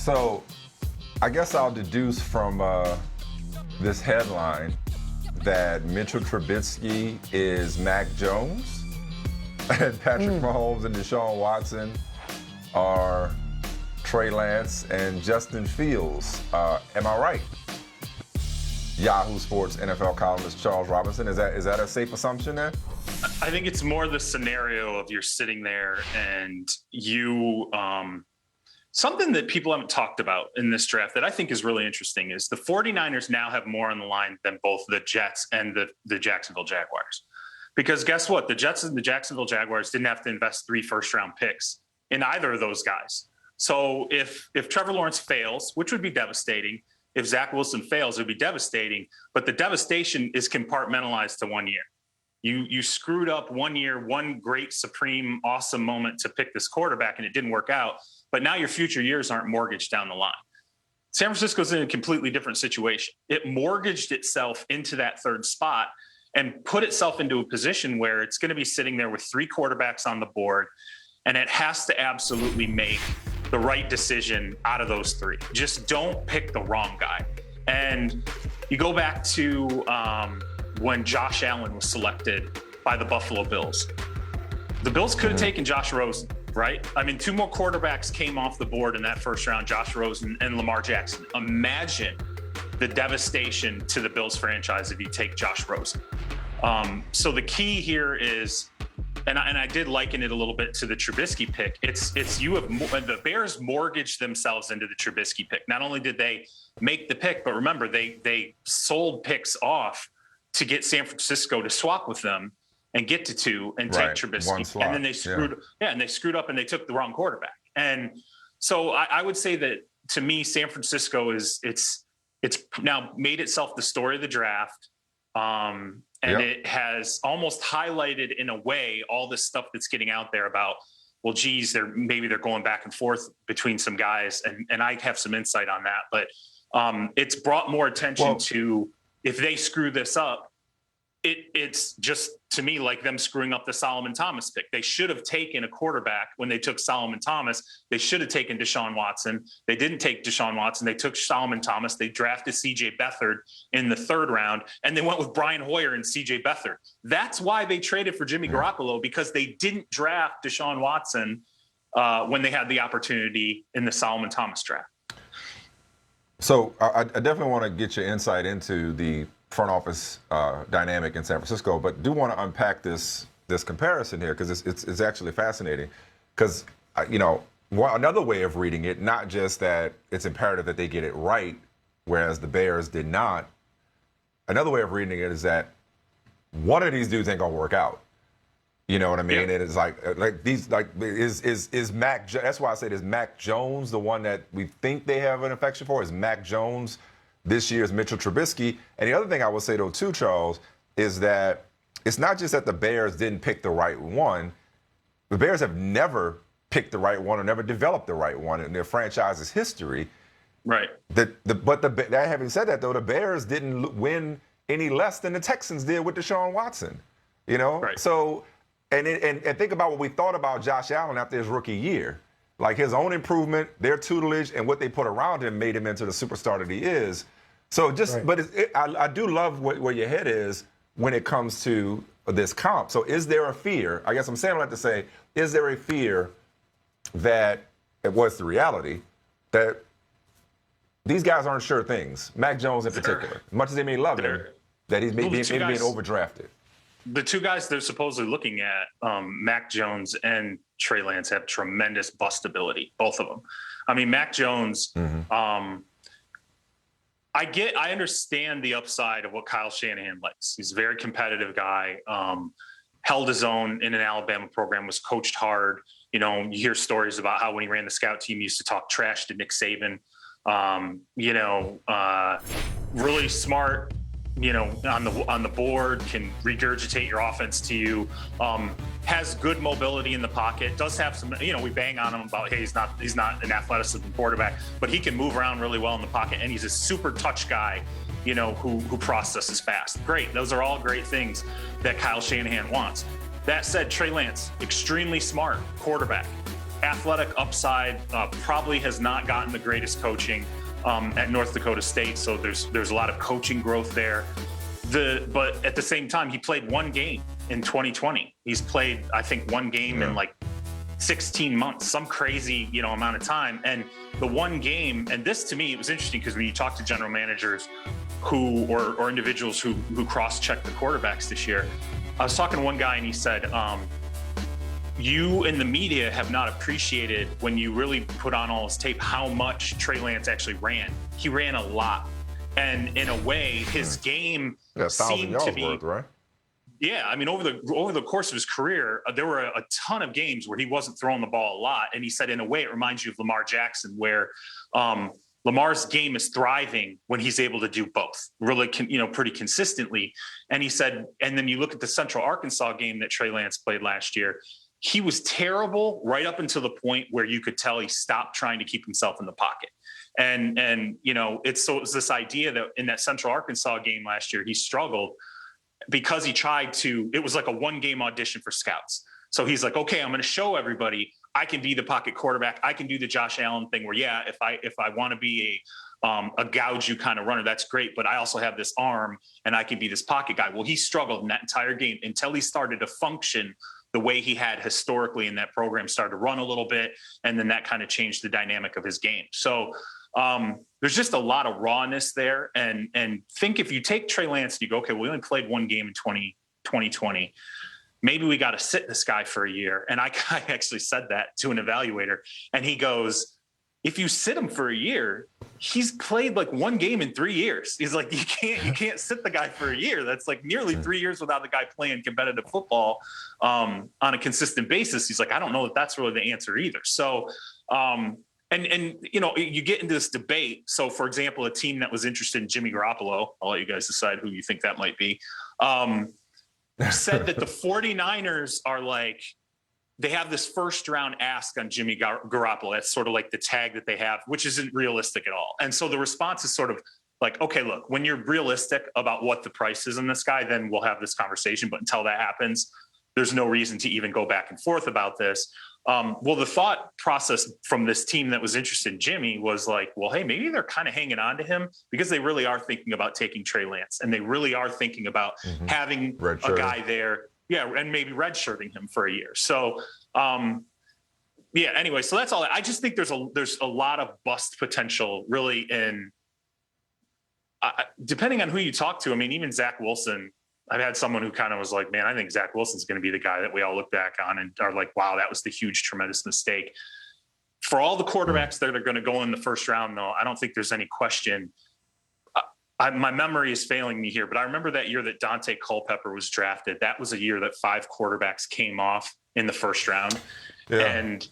So I guess I'll deduce from this headline that Mitchell Trubisky is Mac Jones and Patrick Mahomes and Deshaun Watson are Trey Lance and Justin Fields. Am I right? Yahoo Sports NFL columnist Charles Robinson. Is that a safe assumption there? I think it's more the scenario of you're sitting there and you something that people haven't talked about in this draft that I think is really interesting is the 49ers now have more on the line than both the Jets and the Jacksonville Jaguars. Because guess what? The Jets and the Jacksonville Jaguars didn't have to invest 3 first-round picks in either of those guys. So if Trevor Lawrence fails, which would be devastating, if Zach Wilson fails, it would be devastating. But the devastation is compartmentalized to 1 year. You screwed up 1 year, one great, supreme, awesome moment to pick this quarterback, and it didn't work out. But now your future years aren't mortgaged down the line. San Francisco's in a completely different situation. It mortgaged itself into that third spot and put itself into a position where it's going to be sitting there with 3 quarterbacks on the board, and it has to absolutely make the right decision out of those 3. Just don't pick the wrong guy. And you go back to when Josh Allen was selected by the Buffalo Bills. The Bills could have taken Josh Rosen, right? I mean, 2 more quarterbacks came off the board in that first round, Josh Rosen and Lamar Jackson. Imagine the devastation to the Bills franchise if you take Josh Rosen. So the key here is, and I did liken it a little bit to the Trubisky pick. It's the Bears mortgaged themselves into the Trubisky pick. Not only did they make the pick, but remember they sold picks off to get San Francisco to swap with them and get to 2 and take Trubisky. And then they screwed up and they took the wrong quarterback. And so I would say that to me, San Francisco it's now made itself the story of the draft. It has almost highlighted in a way all this stuff that's getting out there about, well, geez, they're going back and forth between some guys. And I have some insight on that, but it's brought more attention to, if they screw this up, it's just, to me, like them screwing up the Solomon Thomas pick. They should have taken a quarterback when they took Solomon Thomas. They should have taken Deshaun Watson. They didn't take Deshaun Watson. They took Solomon Thomas. They drafted C.J. Beathard in the 3rd round, and they went with Brian Hoyer and C.J. Beathard. That's why they traded for Jimmy Garoppolo, because they didn't draft Deshaun Watson when they had the opportunity in the Solomon Thomas draft. So I definitely want to get your insight into the front office dynamic in San Francisco, but do want to unpack this comparison here, because it's actually fascinating. Because another way of reading it, not just that it's imperative that they get it right, whereas the Bears did not. Another way of reading it is that one of these dudes ain't gonna work out. You know what I mean? Yeah. And it's is Mac? That's why I said, is Mac Jones the one that we think they have an affection for? Is Mac Jones this year's Mitchell Trubisky? And the other thing I would say, though, too, Charles, is that it's not just that the Bears didn't pick the right one. The Bears have never picked the right one or never developed the right one in their franchise's history. Right. But having said that, though, the Bears didn't win any less than the Texans did with Deshaun Watson. Right. So, and think about what we thought about Josh Allen after his rookie year. Like, his own improvement, their tutelage, and what they put around him made him into the superstar that he is. So but I do love where your head is when it comes to this comp. So is there a fear? I guess I'm saying, I like to say, is there a fear that, what's the reality, that these guys aren't sure things? Mac Jones in particular, as much as they may love him, that he's being overdrafted. The 2 guys they're supposedly looking at, Mac Jones and Trey Lance, have tremendous bustability, both of them. I mean, Mac Jones, I understand the upside of what Kyle Shanahan likes. He's a very competitive guy, held his own in an Alabama program, was coached hard. You hear stories about how when he ran the scout team, he used to talk trash to Nick Saban. Really smart, on the board, can regurgitate your offense to you, has good mobility in the pocket, does have some, we bang on him about, hey, he's not an athleticism quarterback, but he can move around really well in the pocket, and he's a super touch guy, who processes fast. Great. Those are all great things that Kyle Shanahan wants. That said, Trey Lance, extremely smart quarterback, athletic upside, probably has not gotten the greatest coaching at North Dakota State. So there's a lot of coaching growth there. But at the same time, he played one game in 2020. He's played, I think, one game in like 16 months, some crazy, amount of time. And the one game, and this to me, it was interesting because when you talk to general managers or individuals who cross-check the quarterbacks this year, I was talking to one guy and he said, you in the media have not appreciated when you really put on all his tape how much Trey Lance actually ran. He ran a lot. And in a way, his game seemed to be worth, right? Yeah, I mean, over the course of his career, there were a ton of games where he wasn't throwing the ball a lot. And he said, in a way, it reminds you of Lamar Jackson, where Lamar's game is thriving when he's able to do both, really, pretty consistently. And he said, and then you look at the Central Arkansas game that Trey Lance played last year, he was terrible right up until the point where you could tell he stopped trying to keep himself in the pocket. And it was this idea that in that Central Arkansas game last year, he struggled because he tried to, it was like a one-game audition for scouts. So he's like, okay, I'm going to show everybody I can be the pocket quarterback. I can do the Josh Allen thing where, yeah, if I want to be a gouge you kind of runner, that's great. But I also have this arm and I can be this pocket guy. Well, he struggled in that entire game until he started to function the way he had historically in that program, started to run a little bit. And then that kind of changed the dynamic of his game. So there's just a lot of rawness there. And think if you take Trey Lance and you go, okay, we only played one game in 2020. Maybe we got to sit this guy for a year. And I actually said that to an evaluator. And he goes, if you sit him for a year, he's played like one game in 3 years. He's like, you can't sit the guy for a year. That's like nearly 3 years without the guy playing competitive football on a consistent basis. He's like, I don't know that that's really the answer either. So, and you get into this debate. So, for example, a team that was interested in Jimmy Garoppolo, I'll let you guys decide who you think that might be, said that the 49ers are like, they have this first round ask on Jimmy Garoppolo. That's sort of like the tag that they have, which isn't realistic at all. And so the response is sort of like, okay, look, when you're realistic about what the price is in this guy, then we'll have this conversation. But until that happens, there's no reason to even go back and forth about this. Well, the thought process from this team that was interested in Jimmy was like, well, hey, maybe they're kind of hanging on to him because they really are thinking about taking Trey Lance and they really are thinking about having a guy there. Yeah. And maybe redshirting him for a year. So, anyway, so that's all. I just think there's a lot of bust potential really in, depending on who you talk to. I mean, even Zach Wilson, I've had someone who kind of was like, man, I think Zach Wilson's going to be the guy that we all look back on and are like, wow, that was the huge, tremendous mistake. For all the quarterbacks that are going to go in the first round, though, I don't think there's any question. My memory is failing me here, but I remember that year that Dante Culpepper was drafted. That was a year that 5 quarterbacks came off in the first round. Yeah. And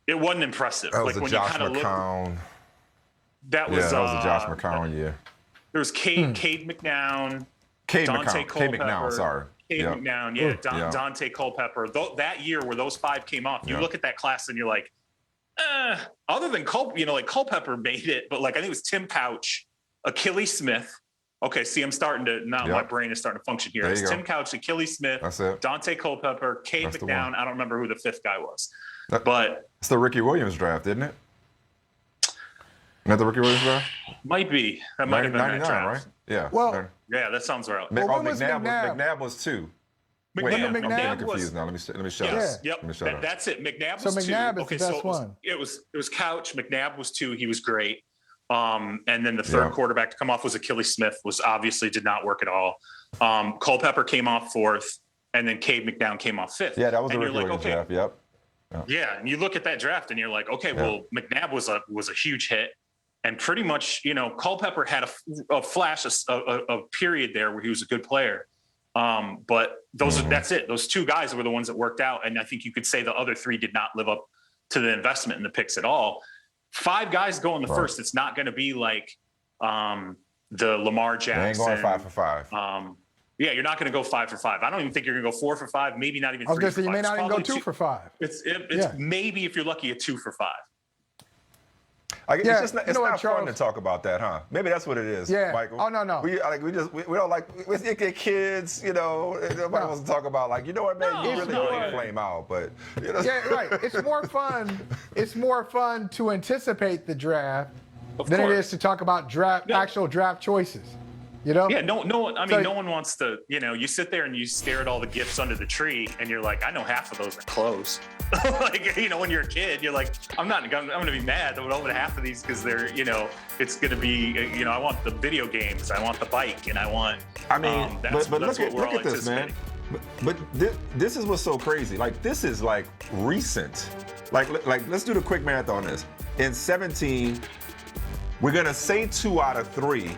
it wasn't impressive. That was like when Josh McCown. That was a Josh McCown year. There was Cade McNown. Dante Culpepper. Cade McNown, yeah. Dante Culpepper. That year where those 5 came off, you look at that class and you're like, other than Culpepper made it, but like I think it was Tim Couch, Achilles Smith. Okay, see, my brain is starting to function here. It's Tim Couch, Achilles Smith, Dante Culpepper, Cade McNown. I don't remember who the 5th guy was. But it's the Ricky Williams draft, isn't it? Isn't that the Ricky Williams draft? Might be. That might have been that draft. Right? Yeah. Well, yeah, that sounds right. McNabb was 2. McNabb I'm confused now. Let me shut up. Yep. That's it. McNabb was 2. McNabb is the best one. It was Couch. McNabb was 2. He was great. And then the 3rd quarterback to come off was Achilles Smith. Was obviously did not work at all. Culpepper came off 4th, and then Cade McNown came off 5th. Yeah, that was the Ricky Williams draft. Yep. Yeah, and you look at that draft and you're like, okay, well, McNabb was a huge hit. And pretty much, Culpepper had a flash, a period there where he was a good player. But that's it. Those 2 guys were the ones that worked out. And I think you could say the other 3 did not live up to the investment in the picks at all. 5 guys go in the first. It's not going to be like the Lamar Jackson. They ain't going 5 for 5. You're not going to go 5 for 5. I don't even think you're going to go 4 for 5. Maybe not even 3 for 5. I was going to say you may not even go 2 for 5. It's maybe if you're lucky, a 2 for 5. Like, Yeah, it's just not, you it's know what, not fun to Charles? talk about that, huh? Maybe that's what it is, Yeah. Michael. Oh, no. We don't like we think they're kids, you know. Nobody wants to talk about like, you know what, man, No, you it's really not. want to flame out, but you know. Yeah, right. It's more fun. It's more fun to anticipate the draft Of than it course. is to talk about Yeah. actual draft choices. You know? Yeah, no one. I mean, So- no one wants to. You know, you sit there and you stare at all the gifts under the tree, and you're like, I know half of those are clothes. Like, you know, when you're a kid, you're like, I'm going to be mad over half of these because they're, you know, it's going to be, you know, I want the video games, I want the bike, and I want. I mean, that's but what we're look all at this, man. anticipating. But this is what's so crazy. Like, this is like recent. Like let's do the quick math on this. In 17, we're gonna say 2 out of 3,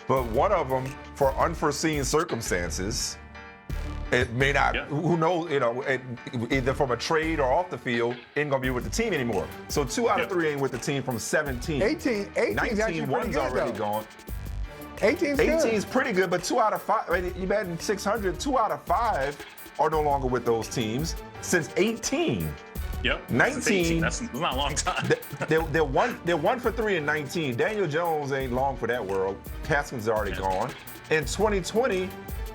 but one of them, for unforeseen circumstances, it may not. Yeah. Who knows? You know, either from a trade or off the field, ain't gonna be with the team anymore. So 2 out of 3 ain't with the team from 17. 18's actually 19, pretty one's good, already though. gone. 18's good. 18's pretty good, but 2 out of 5. I mean, you batting 600. 2 out of 5 are no longer with those teams since 18. Yep. 19. That's not a long time. They're 1 for 3 in 19. Daniel Jones ain't long for that world. Haskins already gone. In 2020,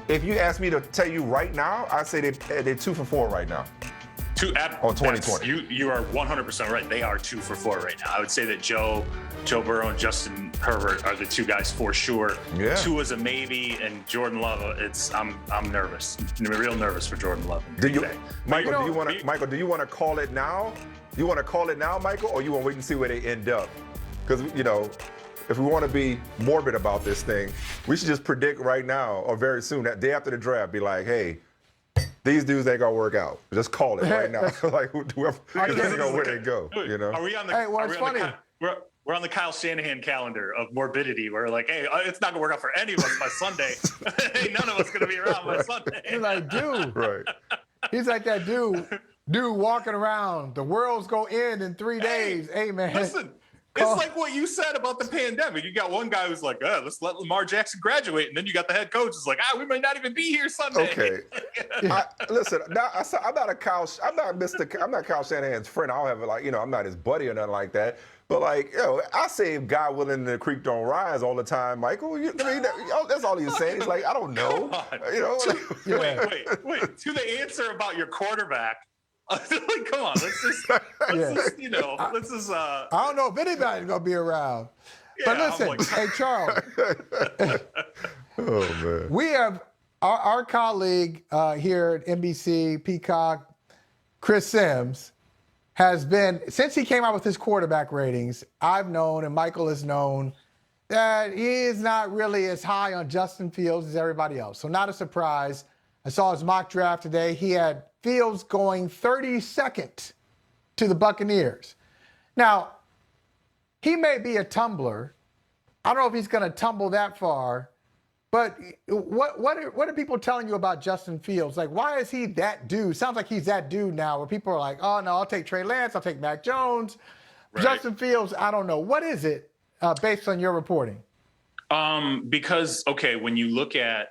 if you ask me to tell you right now, I'd say they're 2 for 4 right now. On 2020. You are 100% right. They are 2 for 4 right now. I would say that Joe Burrow and Justin Herbert are the 2 guys for sure. Yeah. Tua is a maybe, and Jordan Love. I'm nervous. I'm real nervous for Jordan Love. Michael? Do you want to call it now? You want to call it now, Michael, or you want to wait and see where they end up? Because you know, if we want to be morbid about this thing, we should just predict right now or very soon, that day after the draft, be like, hey, these dudes ain't gonna work out. Just call it right now. Like whoever, because this is where they go. You know. Are we on the? Hey, well, it's funny. We're on the Kyle Shanahan calendar of morbidity. We're like, hey, it's not gonna work out for any of us by Sunday. Ain't none of us gonna be around by Sunday. He's like, dude. Right. He's like that dude walking around. The world's gonna end in 3 days. Hey, man. Listen, it's like what you said about the pandemic. You got one guy who's like, let's let Lamar Jackson graduate. And then you got the head coach who's like, we may not even be here Sunday. Okay. Listen, now I'm not Kyle Shanahan's friend. I don't have I'm not his buddy or nothing like that. But I say God willing the creek don't rise all the time, Michael. That's all he's saying. He's like, I don't know. Wait. To the answer about your quarterback. Come on, let's just I don't know if anybody's gonna be around. But listen, hey Charles. Oh man. We have our colleague here at NBC Peacock, Chris Sims, has been, since he came out with his quarterback ratings, I've known and Michael has known that he is not really as high on Justin Fields as everybody else. So not a surprise. I saw his mock draft today. He had Fields going 32nd to the Buccaneers. Now, he may be a tumbler. I don't know if he's going to tumble that far. But what are people telling you about Justin Fields? Like, why is he that dude? Sounds like he's that dude now where people are like, oh, no, I'll take Trey Lance, I'll take Mac Jones. Right. Justin Fields, I don't know. What is it based on your reporting? Because, okay, when you look at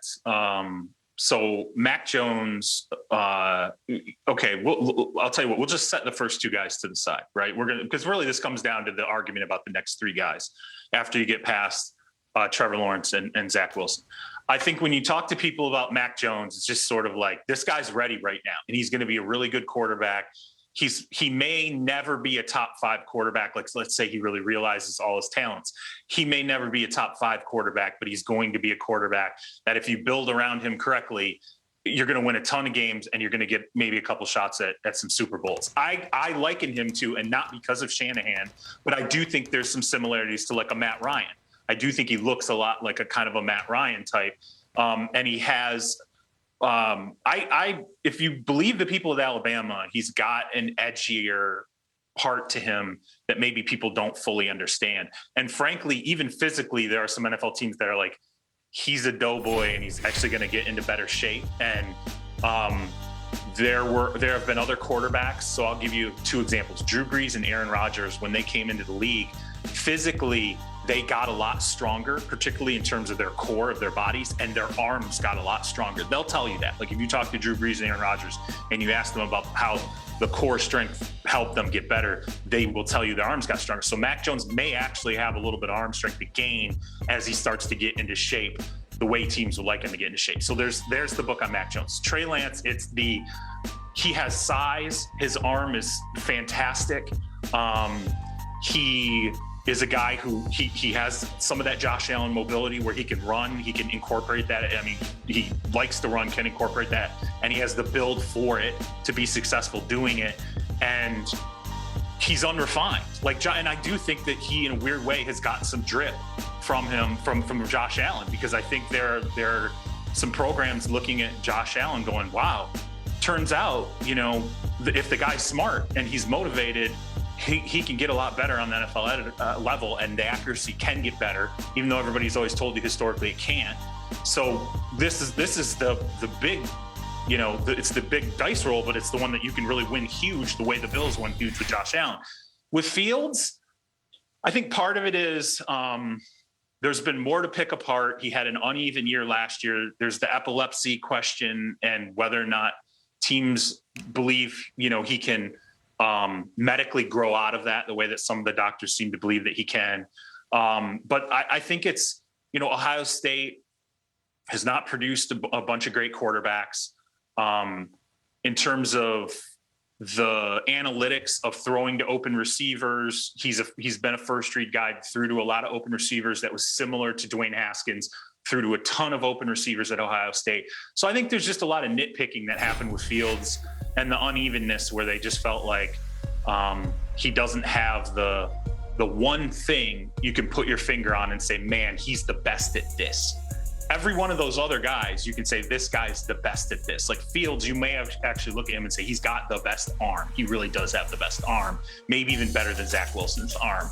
so Mac Jones, I'll tell you what, we'll just set the first 2 guys to the side, right? Because really this comes down to the argument about the next 3 guys after you get past Trevor Lawrence and Zach Wilson. I think when you talk to people about Mac Jones, it's just sort of like, this guy's ready right now, and he's going to be a really good quarterback. He may never be a top 5 quarterback. Like, let's say he really realizes all his talents. He may never be a top 5 quarterback, but he's going to be a quarterback that if you build around him correctly, you're going to win a ton of games and you're going to get maybe a couple shots at some Super Bowls. I liken him to, and not because of Shanahan, but I do think there's some similarities to like a Matt Ryan. I do think he looks a lot like a kind of a Matt Ryan type. And he has, if you believe the people of Alabama, he's got an edgier part to him that maybe people don't fully understand. And frankly, even physically, there are some NFL teams that are like, he's a doughboy and he's actually going to get into better shape. And there have been other quarterbacks. So I'll give you 2 examples. Drew Brees and Aaron Rodgers, when they came into the league, physically, they got a lot stronger, particularly in terms of their core of their bodies, and their arms got a lot stronger. They'll tell you that. Like if you talk to Drew Brees and Aaron Rodgers and you ask them about how the core strength helped them get better, they will tell you their arms got stronger. So Mac Jones may actually have a little bit of arm strength to gain as he starts to get into shape, the way teams would like him to get into shape. So there's the book on Mac Jones. Trey Lance, he has size. His arm is fantastic. He is a guy who he has some of that Josh Allen mobility where he can run, he can incorporate that. I mean, he likes to run, can incorporate that, and he has the build for it to be successful doing it. And he's unrefined. And I do think that he, in a weird way, has gotten some drip from him, from Josh Allen, because I think there are some programs looking at Josh Allen going, wow, turns out, if the guy's smart and he's motivated, he can get a lot better on the NFL level, and the accuracy can get better, even though everybody's always told you historically it can't. So this is the big, it's the big dice roll, but it's the one that you can really win huge, the way the Bills won huge with Josh Allen. With Fields, I think part of it is there's been more to pick apart. He had an uneven year last year. There's the epilepsy question and whether or not teams believe, he can medically grow out of that the way that some of the doctors seem to believe that he can. But I think it's, Ohio State has not produced a bunch of great quarterbacks. In terms of the analytics of throwing to open receivers, he's been a first read guy through to a lot of open receivers that was similar to Dwayne Haskins, through to a ton of open receivers at Ohio State. So I think there's just a lot of nitpicking that happened with Fields and the unevenness where they just felt like he doesn't have the one thing you can put your finger on and say, man, he's the best at this. Every one of those other guys, you can say, this guy's the best at this. Like Fields, you may have actually look at him and say, he's got the best arm. He really does have the best arm, maybe even better than Zach Wilson's arm.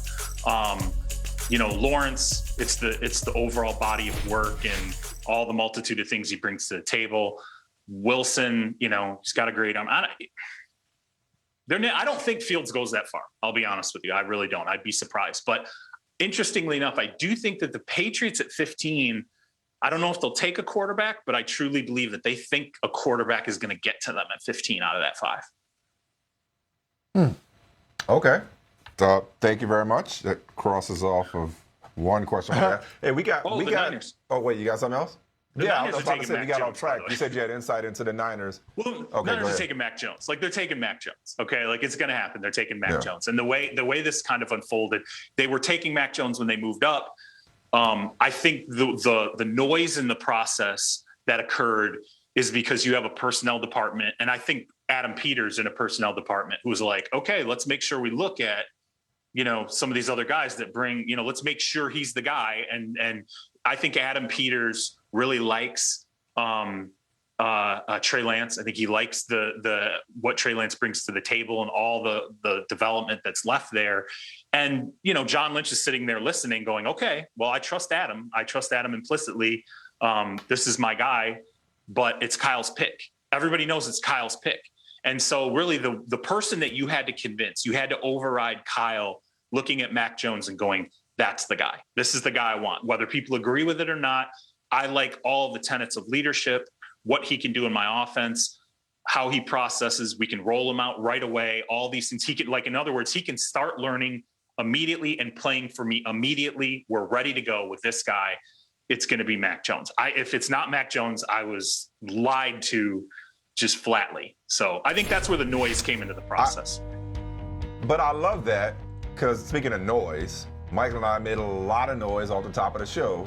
Lawrence, it's the overall body of work and all the multitude of things he brings to the table. Wilson, he's got a great arm. I don't think Fields goes that far. I'll be honest with you. I really don't. I'd be surprised. But interestingly enough, I do think that the Patriots at 15, I don't know if they'll take a quarterback, but I truly believe that they think a quarterback is going to get to them at 15 out of that 5. Okay. Thank you very much. That crosses off of one question. Hey, we got. Niners. Oh, wait, you got something else? I was about to say we got off track. You said you had insight into the Niners. Well, Niners are taking Mac Jones. They're taking Mac Jones. Okay, it's going to happen. They're taking Mac Jones. And the way this kind of unfolded, they were taking Mac Jones when they moved up. I think the noise in the process that occurred is because you have a personnel department, and I think Adam Peters in a personnel department who was like, okay, let's make sure we look at some of these other guys that bring, let's make sure he's the guy. And I think Adam Peters really likes Trey Lance. I think he likes the what Trey Lance brings to the table and all the development that's left there. And, John Lynch is sitting there listening going, okay, well, I trust Adam. I trust Adam implicitly. This is my guy, but it's Kyle's pick. Everybody knows it's Kyle's pick. And so really the person that you had to convince, you had to override Kyle looking at Mac Jones and going, that's the guy. This is the guy I want. Whether people agree with it or not, I like all the tenets of leadership, what he can do in my offense, how he processes. We can roll him out right away. All these things he can, in other words, he can start learning immediately and playing for me immediately. We're ready to go with this guy. It's going to be Mac Jones. If it's not Mac Jones, I was lied to just flatly. So I think that's where the noise came into the process. But I love that because speaking of noise, Michael and I made a lot of noise off the top of the show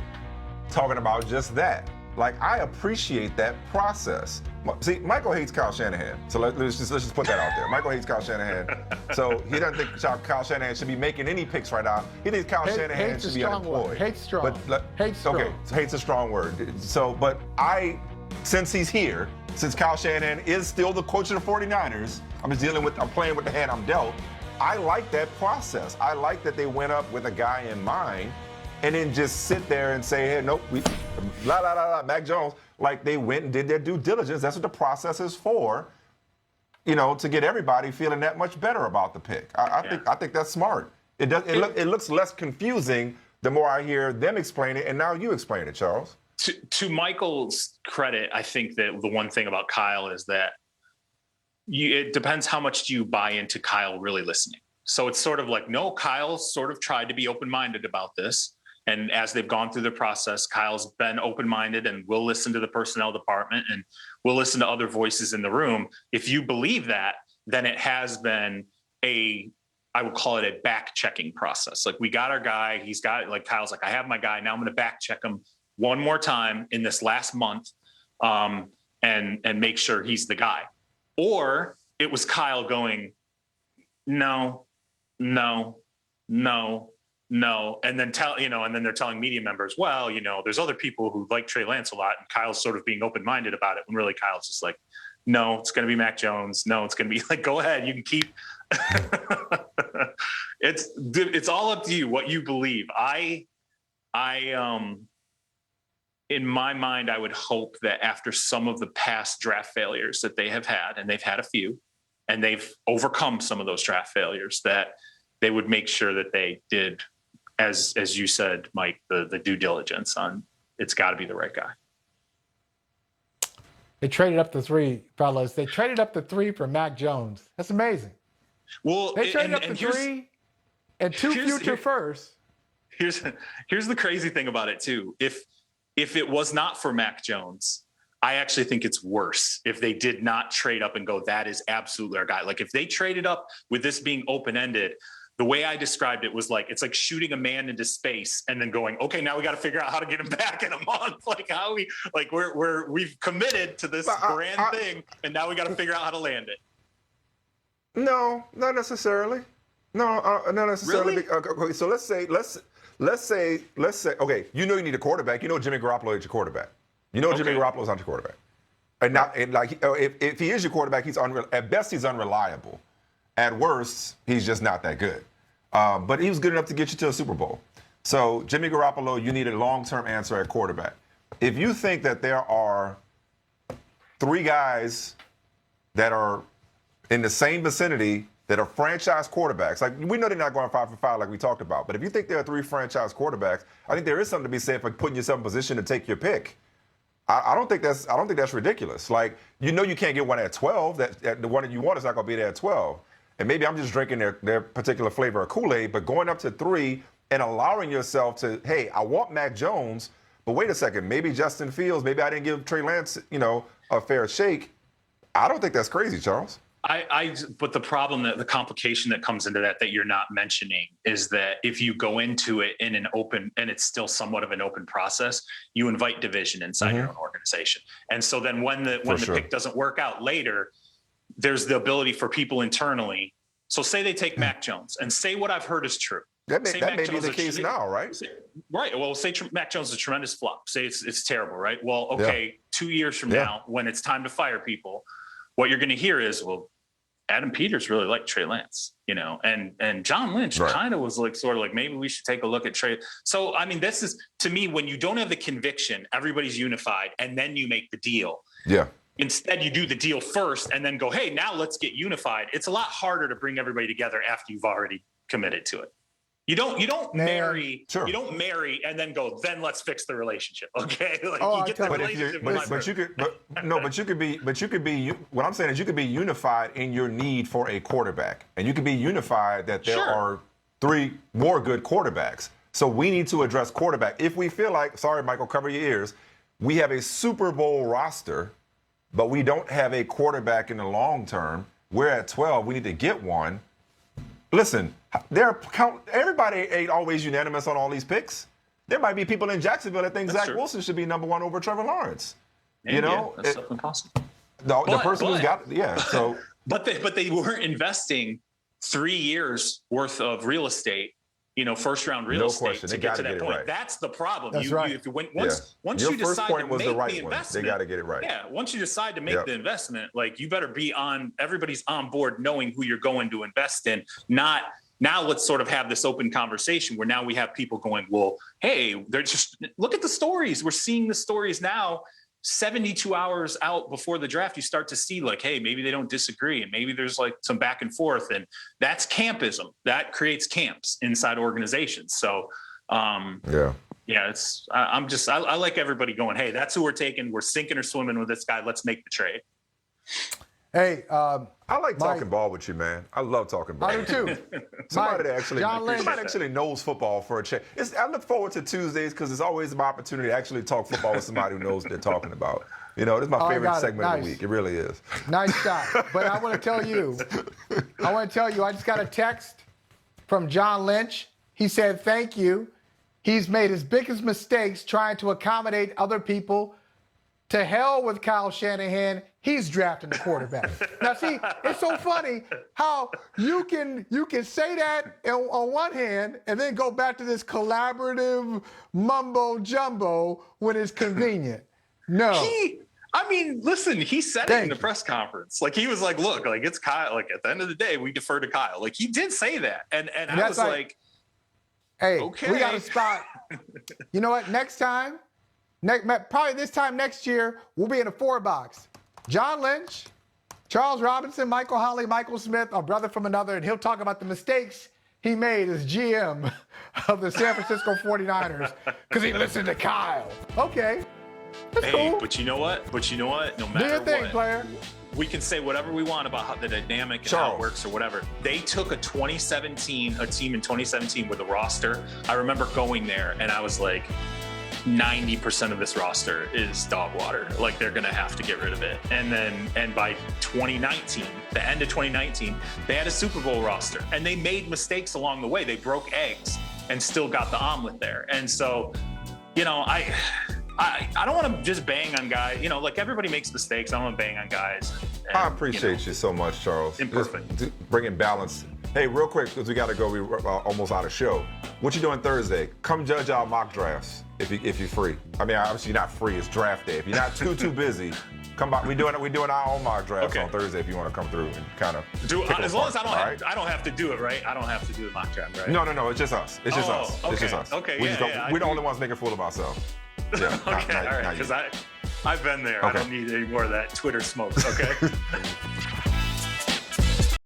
talking about just that. I appreciate that process. See, Michael hates Kyle Shanahan. So let's just put that out there. Michael hates Kyle Shanahan. So he doesn't think Kyle Shanahan should be making any picks right now. He thinks Kyle Shanahan should be unemployed. Hate's strong. Hate's strong. Okay, so hate's a strong word. So, but since he's here, since Kyle Shanahan is still the coach of the 49ers, I'm playing with the hand I'm dealt. I like that process. I like that they went up with a guy in mind and then just sit there and say, hey, nope, Mac Jones. They went and did their due diligence. That's what the process is for, to get everybody feeling that much better about the pick. I think that's smart. It looks less confusing the more I hear them explain it, and now you explain it, Charles. To Michael's credit, I think that the one thing about Kyle is that it depends how much do you buy into Kyle really listening. So it's sort of like, no, Kyle sort of tried to be open-minded about this. And as they've gone through the process, Kyle's been open-minded and will listen to the personnel department and will listen to other voices in the room. If you believe that, then it has been I would call it a back checking process. Like, we got our guy, he's got, like, Kyle's like, I have my guy. Now I'm going to back check him one more time in this last month and make sure he's the guy. Or it was Kyle going, no. And then and then they're telling media members, well, there's other people who like Trey Lance a lot. And Kyle's sort of being open-minded about it. When really Kyle's just like, no, it's going to be Mac Jones. No, it's going to be like, go ahead. You can keep, it's all up to you, what you believe. In my mind, I would hope that after some of the past draft failures that they have had, and they've had a few, and they've overcome some of those draft failures, that they would make sure that they did, as you said, Mike, the due diligence on it's got to be the right guy. They traded up to 3, fellas. They traded up to 3 for Mac Jones. That's amazing. Well, they traded up to 3 and 2 future firsts. Here's the crazy thing about it too. If it was not for Mac Jones, I actually think it's worse if they did not trade up and go, that is absolutely our guy. Like, if they traded up with this being open-ended, the way I described it was like, it's like shooting a man into space and then going, okay, now we got to figure out how to get him back in a month. Like, we've committed to this grand thing, and now we got to figure out how to land it. No, not necessarily. No, not necessarily. Really? Okay, so let's say, okay, you need a quarterback. Jimmy Garoppolo is your quarterback. Jimmy Garoppolo is not your quarterback. And now, if he is your quarterback, at best he's unreliable. At worst, he's just not that good. But he was good enough to get you to a Super Bowl. So Jimmy Garoppolo, you need a long-term answer at quarterback. If you think that there are 3 guys that are in the same vicinity that are franchise quarterbacks, like, we know they're not going 5 for 5 like we talked about, but if you think there are 3 franchise quarterbacks, I think there is something to be said for putting yourself in position to take your pick. I don't think that's ridiculous. Like, you can't get one at 12. That the one that you want is not going to be there at 12. And maybe I'm just drinking their particular flavor of Kool-Aid, but going up to 3 and allowing yourself to, hey, I want Mac Jones, but wait a second, maybe Justin Fields, maybe I didn't give Trey Lance, a fair shake. I don't think that's crazy, Charles. But the problem, the complication that comes into that you're not mentioning, is that if you go into it in an open, and it's still somewhat of an open process, you invite division inside your own organization. And so then when the pick doesn't work out later, there's the ability for people internally. So say they take Mac Jones, and say what I've heard is true. That may be the case now, right? Right. Well, say Mac Jones is a tremendous flop. Say it's terrible, right? Well, okay, 2 years from now, when it's time to fire people, what you're going to hear is, well, Adam Peters really liked Trey Lance, and John Lynch kind of was like, sort of like, maybe we should take a look at Trey. So, I mean, this is, to me, when you don't have the conviction, everybody's unified, and then you make the deal. Yeah. Instead, you do the deal first and then go, hey, now let's get unified. It's a lot harder to bring everybody together after you've already committed to it. You don't marry and then go, then let's fix the relationship. Okay. Like, you get the relationship. But you could be, what I'm saying is you could be unified in your need for a quarterback. And you could be unified that there are 3 more good quarterbacks. So we need to address quarterback. If we feel like, sorry, Michael, cover your ears, we have a Super Bowl roster, but we don't have a quarterback in the long term, we're at 12, we need to get one. Listen, everybody ain't always unanimous on all these picks. There might be people in Jacksonville that think Zach Wilson should be number 1 over Trevor Lawrence. Maybe, that's something possible. The person who's got, so. But they weren't investing 3 years worth of real estate, first round real estate to get to that point. Right. That's the problem. That's right. Once you decide to make the investment, they got to get it right. Yeah. Once you decide to make the investment, like, you better be everybody's on board knowing who you're going to invest in. Not now let's sort of have this open conversation where now we have people going, well, hey, they're just, look at the stories. We're seeing the stories now. 72 hours out before the draft, you start to see, like, hey, maybe they don't disagree, and maybe there's like some back and forth, and that's campism. That creates camps inside organizations. So, it's I like everybody going, hey, that's who we're taking. We're sinking or swimming with this guy. Let's make the trade. Hey, I like Mike. talking ball with you, man. I love talking ball. I do too. Somebody Mike, that John Lynch. actually knows football for a change. I look forward to Tuesdays because it's always my opportunity to actually talk football with somebody who knows what they're talking about. You know, this is my I favorite got it. segment of Nice. the week. It really is. Nice shot. But I want to tell you, I just got a text from John Lynch. He said, thank you. He's made his biggest mistakes trying to accommodate other people. To hell with Kyle Shanahan. He's drafting the quarterback. Now, see, it's so funny how you can say that on one hand and then go back to this collaborative mumbo jumbo when it's convenient. No. Listen, he said it in the press conference. Like, he was like, look, like, it's Kyle. Like, at the end of the day, we defer to Kyle. Like, he did say that. And I was like, hey, okay. we got a spot. You know what? Next time, probably this time next year, we'll be in a 4-box. John Lynch, Charles Robinson, Michael Holley, Michael Smith, a brother from another, and he'll talk about the mistakes he made as GM of the San Francisco 49ers because he listened to Kyle. Okay. That's cool. But you know what? No matter Do your thing, what, player. we can say whatever we want about how the dynamic and how it works or whatever. They took a team in 2017 with a roster. I remember going there and I was like, 90% of this roster is dog water. Like, they're going to have to get rid of it. And by 2019, the end of 2019, they had a Super Bowl roster and they made mistakes along the way. They broke eggs and still got the omelet there. And so, you know, I don't want to just bang on guys. You know, like, everybody makes mistakes. I don't want to bang on guys. And, I appreciate you so much, Charles. Imperfect. Just bringing balance. Hey, real quick, because we got to go. We're almost out of show. What you doing Thursday? Come judge our mock drafts if you're free. I mean, obviously you're not free. It's draft day. If you're not too busy, come by. We're doing our own mock drafts on Thursday. If you want to come through and kind of as long as I don't have to do it, right? I don't have to do the mock draft, right? No. It's just us. It's just us. Okay. It's just us. Okay. We're the only ones making a fool of ourselves. Yeah. Okay. All right. Because I've been there. Okay. I don't need any more of that Twitter smoke. Okay.